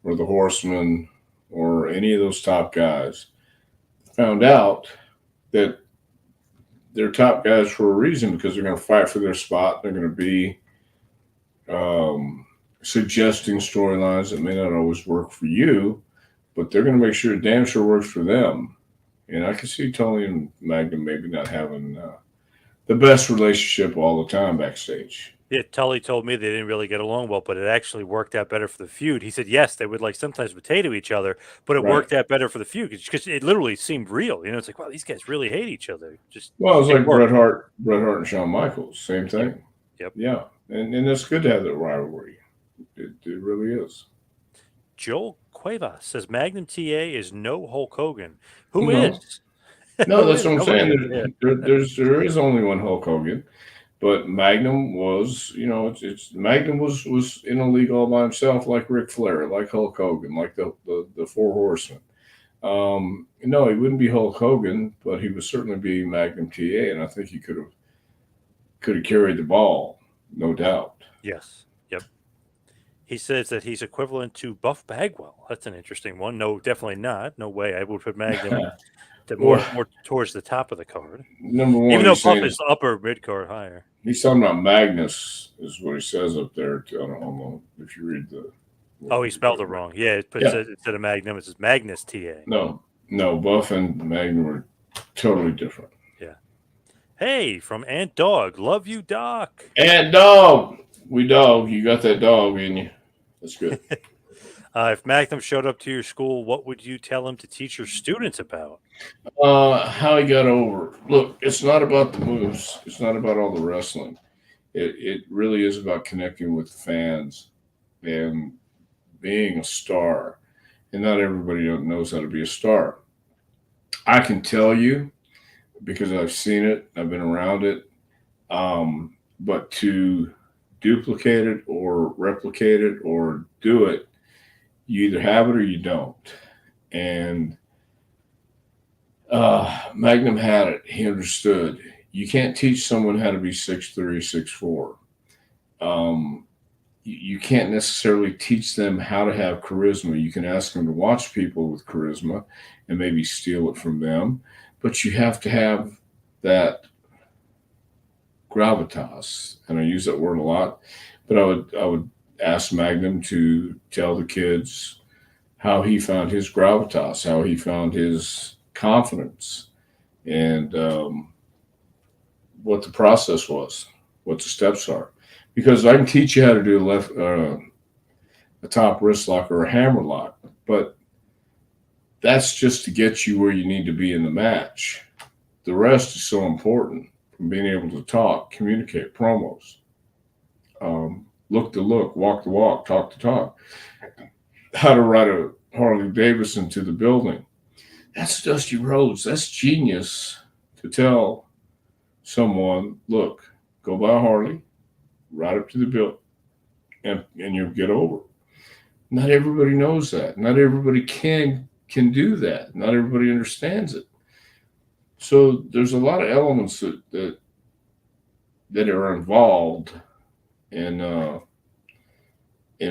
or the Horsemen or any of those top guys found out that they're top guys for a reason because they're going to fight for their spot. They're going to be um, suggesting storylines that may not always work for you, but they're going to make sure it damn sure works for them. And I can see Tony and Magnum maybe not having the best relationship all the time backstage. Yeah, Tully told me they didn't really get along well, but it actually worked out better for the feud. He said, yes, they would like sometimes potato each other, but it Right. worked out better for the feud because it literally seemed real. You know, it's like, wow, these guys really hate each other. Just Well, it was it like worked. Bret Hart and Shawn Michaels, same Yep. thing. Yep. Yeah, and it's good to have that rivalry. It really is. Joel Cuevas says Magnum TA is no Hulk Hogan. Who No, is? no, Who that's is? what I'm Nobody is. saying. Yeah. There is only one Hulk Hogan, but Magnum was, it's Magnum was in a league all by himself, like Ric Flair, like Hulk Hogan, like the Four Horsemen. No, he wouldn't be Hulk Hogan, but he would certainly be Magnum TA, and I think he could have carried the ball, no doubt. Yes. Yep. He says that he's equivalent to Buff Bagwell. That's an interesting one. No, definitely not. No way. I would put Magnum to Well, more towards the top of the card. number Even one, though he's Buff saying is upper mid card higher. he's talking about Magnus, is what he says up there. I don't know if you read the. Oh, he spelled it wrong. Yeah, it puts Yeah. it instead of Magnum, it says Magnus TA. No, Buff and Magnum are totally different. Yeah. Hey, from Aunt Dog. Love you, Doc. And dog, you got that dog in you. That's good. If Magnum showed up to your school, what would you tell him to teach your students about? How he got over. Look, it's not about the moves. It's not about all the wrestling. It really is about connecting with fans and being a star. And not everybody knows how to be a star. I can tell you because I've seen it, I've been around it. But to duplicate it or replicate it or do it, you either have it or you don't. And Magnum had it. He understood. You can't teach someone how to be 6'3", 6'4". You can't necessarily teach them how to have charisma. You can ask them to watch people with charisma and maybe steal it from them, but you have to have that gravitas. And I use that word a lot, but I would ask Magnum to tell the kids how he found his gravitas, how he found his confidence, and what the process was, what the steps are. Because I can teach you how to do a top wrist lock or a hammer lock, but that's just to get you where you need to be in the match. The rest is so important, from being able to talk, communicate, promos, look to look, walk to walk, talk to talk, how to ride a Harley Davidson to the building. That's Dusty Rhodes. That's genius to tell someone, look, go buy a Harley, ride up to the building, and you'll get over. Not everybody knows that. Not everybody can do that. Not everybody understands it. So there's a lot of elements that are involved, and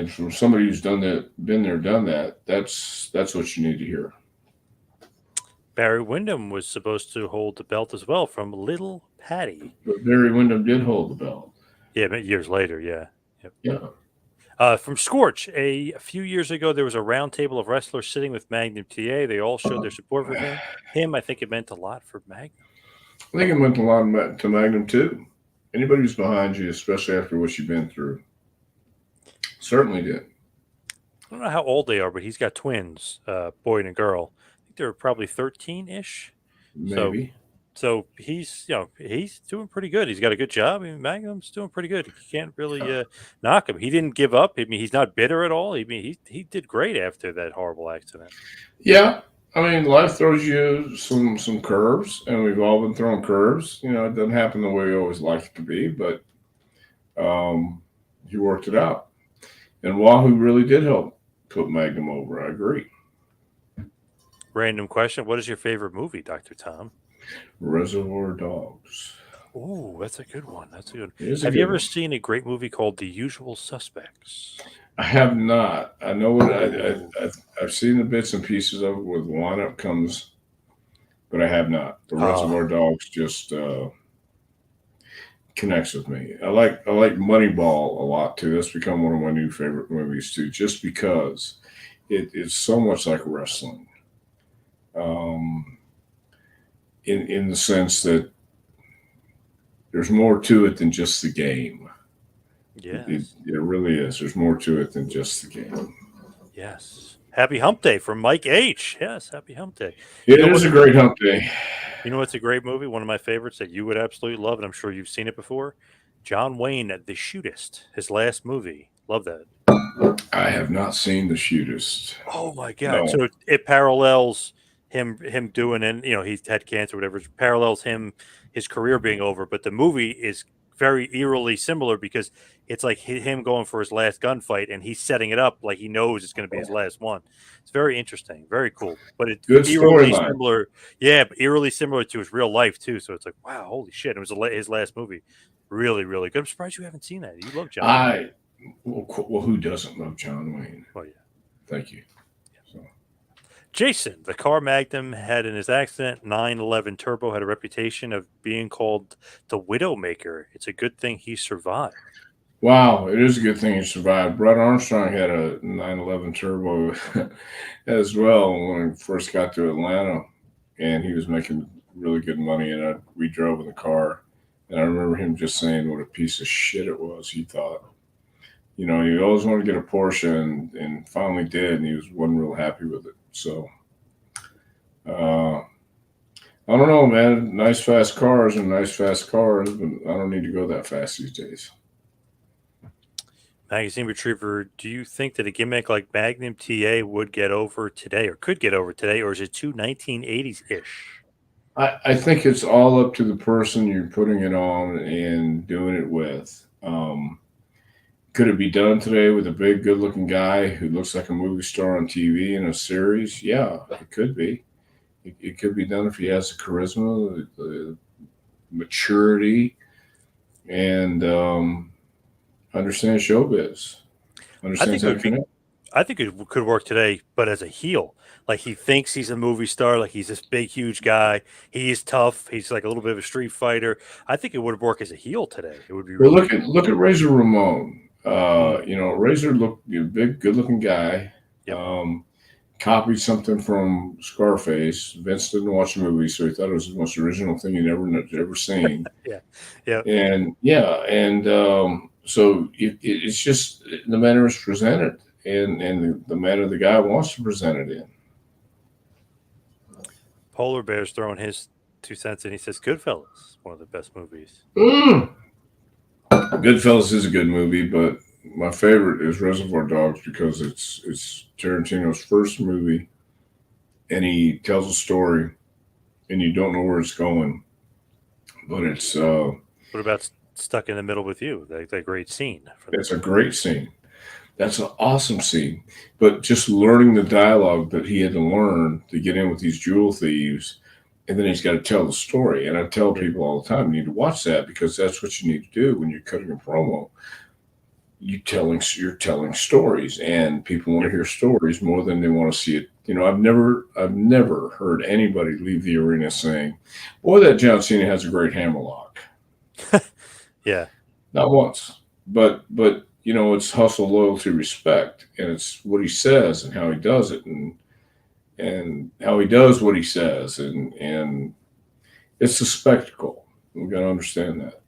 from somebody who's done that, been there, done that, that's what you need to hear. Barry Windham was supposed to hold the belt as well from Little Patty. But Barry Windham did hold the belt. Yeah, but years later, yeah. Yep. Yeah. From Scorch, a few years ago, there was a round table of wrestlers sitting with Magnum TA. They all showed their support for him. I think it meant a lot for Magnum. I think it meant a lot to Magnum too. Anybody who's behind you, especially after what you've been through, certainly did. I don't know how old they are, but he's got twins, boy and a girl. I think they're probably 13-ish. Maybe. So he's doing pretty good. He's got a good job. I mean, Magnum's doing pretty good. You can't really knock him. He didn't give up. I mean, he's not bitter at all. I mean, he did great after that horrible accident. Yeah. I mean, life throws you some curves, and we've all been thrown curves. It doesn't happen the way we always like it to be, but he worked it out. And Wahoo really did help put Magnum over. I agree. Random question: what is your favorite movie, Dr. Tom? Reservoir Dogs. Ooh, that's a good one. That's a good. It is a Have you good ever one. seen a great movie called The Usual Suspects? I have not. I know what Oh, I've seen the bits and pieces of it where the lineup comes, but I have not. The oh, Reservoir Dogs just connects with me. I like Moneyball a lot too. That's become one of my new favorite movies too, just because it is so much like wrestling. Um, in the sense that there's more to it than just the game. yes, It really is. There's more to it than just the game. yes. Happy Hump Day from Mike H. Yes, Happy Hump Day. You It know is what's a a great hump day. you know what's a great movie? One of my favorites that you would absolutely love, and I'm sure you've seen it before. John Wayne, The Shootist, his last movie. Love that. I have not seen The Shootist. Oh my god! No. So it parallels him doing, and he had cancer, whatever. It parallels his career being over, but the movie is very eerily similar because it's like him going for his last gunfight, and he's setting it up like he knows it's going to be his last one. It's very interesting, very cool, but it's Good eerily storyline. similar. Yeah, but eerily similar to his real life too. So it's like, wow, holy shit! It was his last movie. Really, really good. I'm surprised you haven't seen that. You love John Wayne. I well, who doesn't love John Wayne? Well, yeah. Thank you. So, Jason, the car Magnum had in his accident, 911 Turbo had a reputation of being called the Widowmaker. It's a good thing he survived. wow, it is a good thing he survived. Brett Armstrong had a 911 Turbo as well when he first got to Atlanta, and he was making really good money. And we drove in the car, and I remember him just saying what a piece of shit it was. He thought, he always wanted to get a Porsche, and finally did, and he wasn't real happy with it. So, I don't know, man. Nice fast cars and nice fast cars, but I don't need to go that fast these days. Magazine Retriever, do you think that a gimmick like Magnum TA would get over today or could get over today, or is it too 1980s ish? I think it's all up to the person you're putting it on and doing it with. Could it be done today with a big, good looking guy who looks like a movie star on TV in a series? Yeah, it could be. It could be done if he has the charisma, the maturity, and understands showbiz, I understands think it how to would be connect. I think it could work today, but as a heel. Like he thinks he's a movie star, like he's this big, huge guy. He's tough. He's like a little bit of a street fighter. I think it would work as a heel today. It would be Well, really look at Razor Ramon. mm, Razor looked big, good looking guy. yep. Um, Copied something from Scarface. Vince didn't watch the movie, so he thought it was the most original thing he'd ever seen. Yeah. Yeah. And yeah, and so it's just the manner it's presented, and the manner the guy wants to present it in. Polar Bear's throwing his 2 cents in. He says Goodfellas, one of the best movies. Mm. Goodfellas is a good movie, but my favorite is Reservoir Dogs because it's Tarantino's first movie, and he tells a story, and you don't know where it's going, but What about Stuck in the Middle with You? That great scene from the it's a movie. great scene. That's an awesome scene. But just learning the dialogue that he had to learn to get in with these jewel thieves, and then he's got to tell the story. And I tell Yeah. people all the time, you need to watch that because that's what you need to do when you're cutting a promo. You're telling stories, and people want to Yep. hear stories more than they want to see it. I've never heard anybody leave the arena saying, "Boy, that John Cena has a great hammerlock." Yeah. Not once. But it's hustle, loyalty, respect, and it's what he says and how he does it, and how he does what he says, and it's a spectacle. We got to understand that.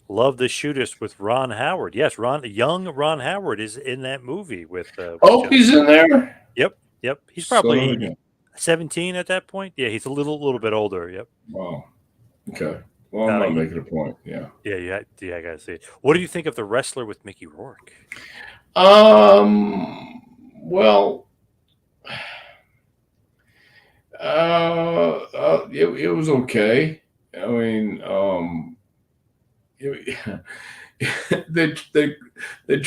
Love the Shootist with Ron Howard. Yes, young Ron Howard is in that movie with Oh, John he's Wayne. in there. Yep. Yep. He's Son of a probably gun. 17 at that point. Yeah, he's a little bit older. Yep. Wow. Okay. Well, I'm Uh, not making a point. Yeah. yeah, I gotta see it. What do you think of the wrestler with Mickey Rourke? Well, it was okay. I mean, it, they they they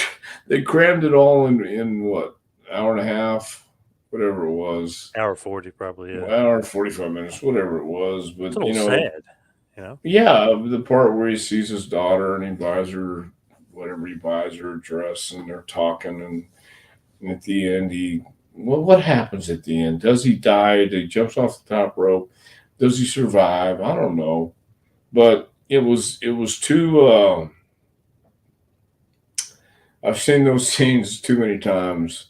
they crammed it all in what, hour and a half, whatever it was, Hour 40 probably. Yeah, hour and 45 minutes, whatever it was. it's a But little sad. You know. yeah, the part where he sees his daughter and he buys her whatever he buys her a dress, and they're talking, and at the end what happens at the end? Does he die? He jumps off the top rope. Does he survive? I don't know, but it was too. I've seen those scenes too many times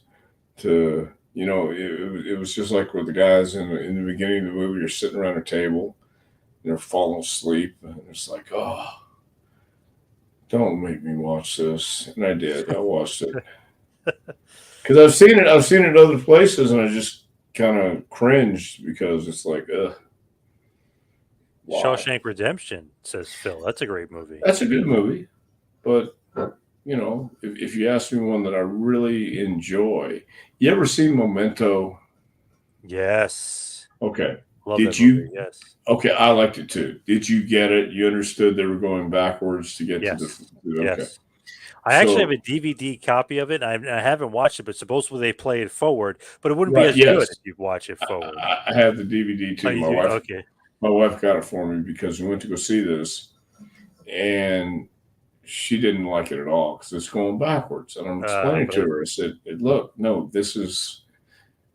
to, it was just like with the guys in the beginning of the movie. You're sitting around a table and they're falling asleep, and it's like, oh, don't make me watch this. And I did. I watched it because I've seen it. I've seen it other places, and I just kind of cringed because it's like, why? Shawshank Redemption, says Phil. That's a great movie. That's a good movie, but if you ask me one that I really enjoy, you ever seen Memento? Yes. Okay. Love Did that you? movie. Yes. Okay, I liked it too. Did you get it? You understood they were going backwards to get to Yes. the. Okay. Yes. I actually have So a DVD copy of it. I haven't watched it, but supposedly they play it forward. But it wouldn't be right, as good yes, if you watch it forward. I have the DVD Oh, too. you My do? wife, Okay. my wife got it for me because we went to go see this, and she didn't like it at all because it's going backwards. And I'm explaining to But her. I said, "Look, no, this is.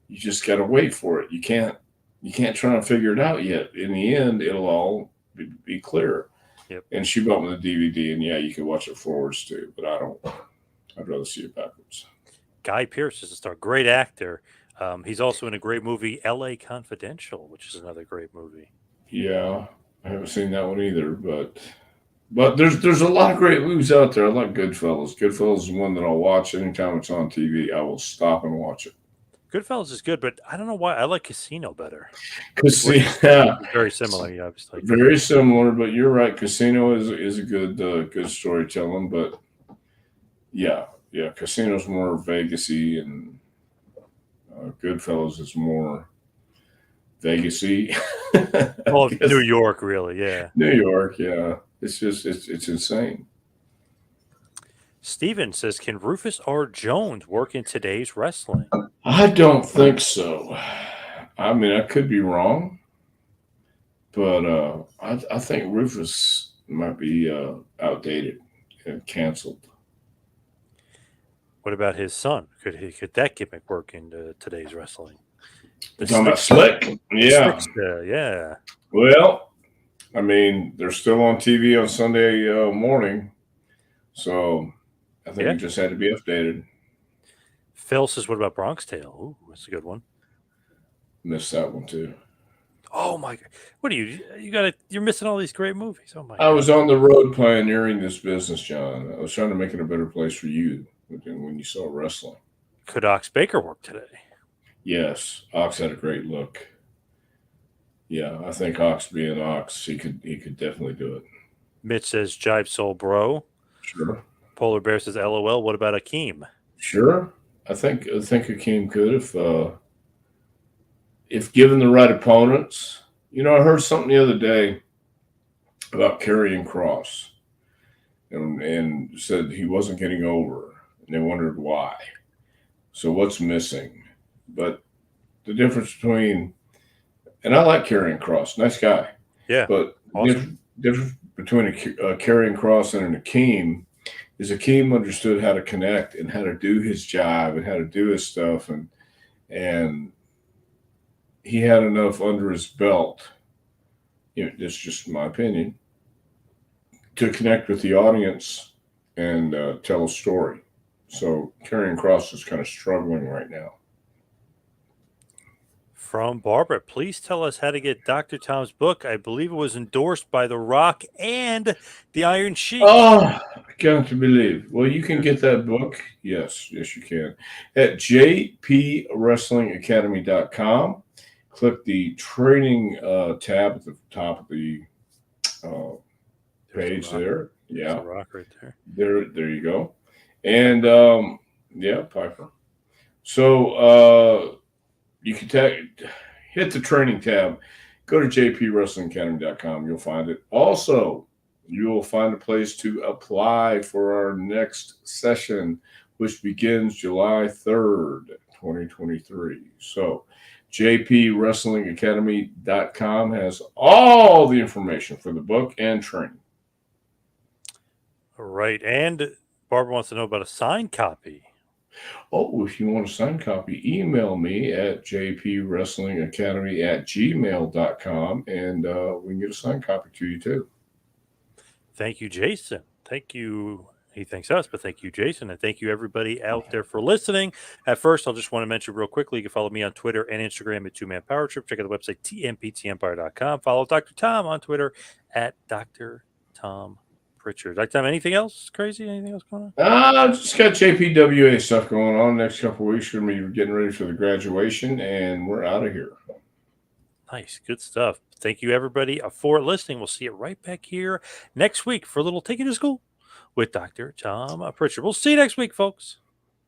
You just got to wait for it. You can't try and figure it out yet. In the end, it'll all be clear." yep. And she bought me the DVD, and yeah, you can watch it forwards too, but I don't. I'd rather see it backwards. Guy Pearce is a star. Great actor. He's also in a great movie, L.A. Confidential, which is another great movie. Yeah, I haven't seen that one either, but there's a lot of great movies out there. I like Goodfellas. Goodfellas is one that I'll watch anytime it's on TV. I will stop and watch it. Goodfellas is good, but I don't know why I like Casino better. Casino, Which is very similar, yeah, obviously. very similar, but you're right. Casino is a good storytelling, but yeah, Casino's more Vegasy, and Goodfellas is more Vegasy. Well, I guess New York, really, yeah. New York, yeah. It's just it's insane. Steven says, can Rufus R. Jones work in today's wrestling? I don't think so. I mean, I could be wrong, but I think Rufus might be outdated and canceled. What about his son? Could that gimmick work in today's wrestling? You talking about Slick? Yeah. Yeah. Well, I mean, they're still on TV on Sunday morning, so I think Yeah. it just had to be updated. Phil says, what about Bronx Tale? Ooh, that's a good one. Missed that one too. Oh my God. What are you're missing all these great movies. Oh my I God. was on the road pioneering this business, John. I was trying to make it a better place for you when you saw wrestling. Could Ox Baker work today? Yes, Ox had a great look. Yeah, I think Ox being Ox, he could definitely do it. Mitch says, Jive Soul Bro. Sure, Polar Bear says, LOL. What about Akeem? sure. I think Hakeem could if given the right opponents. I heard something the other day about Karrion Cross, and said he wasn't getting over, and they wondered why. So what's missing? But the difference between, and I like Karrion Cross, nice guy, Yeah. but Awesome. difference between a Karrion Cross and an Akeem is Akeem understood how to connect and how to do his job and how to do his stuff, and he had enough under his belt. That's just my opinion, to connect with the audience and tell a story. So Karrion Cross is kind of struggling right now. From Barbara, please tell us how to get Dr. Tom's book. I believe it was endorsed by The Rock and the Iron Sheik. Oh, I can't believe. Well, you can get that book. Yes, you can. At jpwrestlingacademy.com. Click the training tab at the top of the page there. Yeah. The Rock right there. There you go. And yeah, Piper. So you can hit the training tab. Go to jpwrestlingacademy.com. You'll find it. Also, you will find a place to apply for our next session, which begins July 3rd, 2023. So, jpwrestlingacademy.com has all the information for the book and training. All right. And Barbara wants to know about a signed copy. Oh, if you want a signed copy, email me at jpwrestlingacademy@gmail.com and we can get a signed copy to you too. Thank you, Jason. Thank you. He thanks us, but thank you, Jason. And thank you, everybody out there, for listening. At first, I'll just want to mention real quickly, you can follow me on Twitter and Instagram at 2Man Power Trip. Check out the website, tmptempire.com. Follow Dr. Tom on Twitter at Dr. Tom Prichard. Dr. Tom, anything else crazy? Anything else going on? Just got JPWA stuff going on. Next couple of weeks, we're going to be getting ready for the graduation, and we're out of here. Nice. Good stuff. Thank you, everybody, for listening. We'll see you right back here next week for a little Take You to School with Dr. Tom Prichard. We'll see you next week, folks.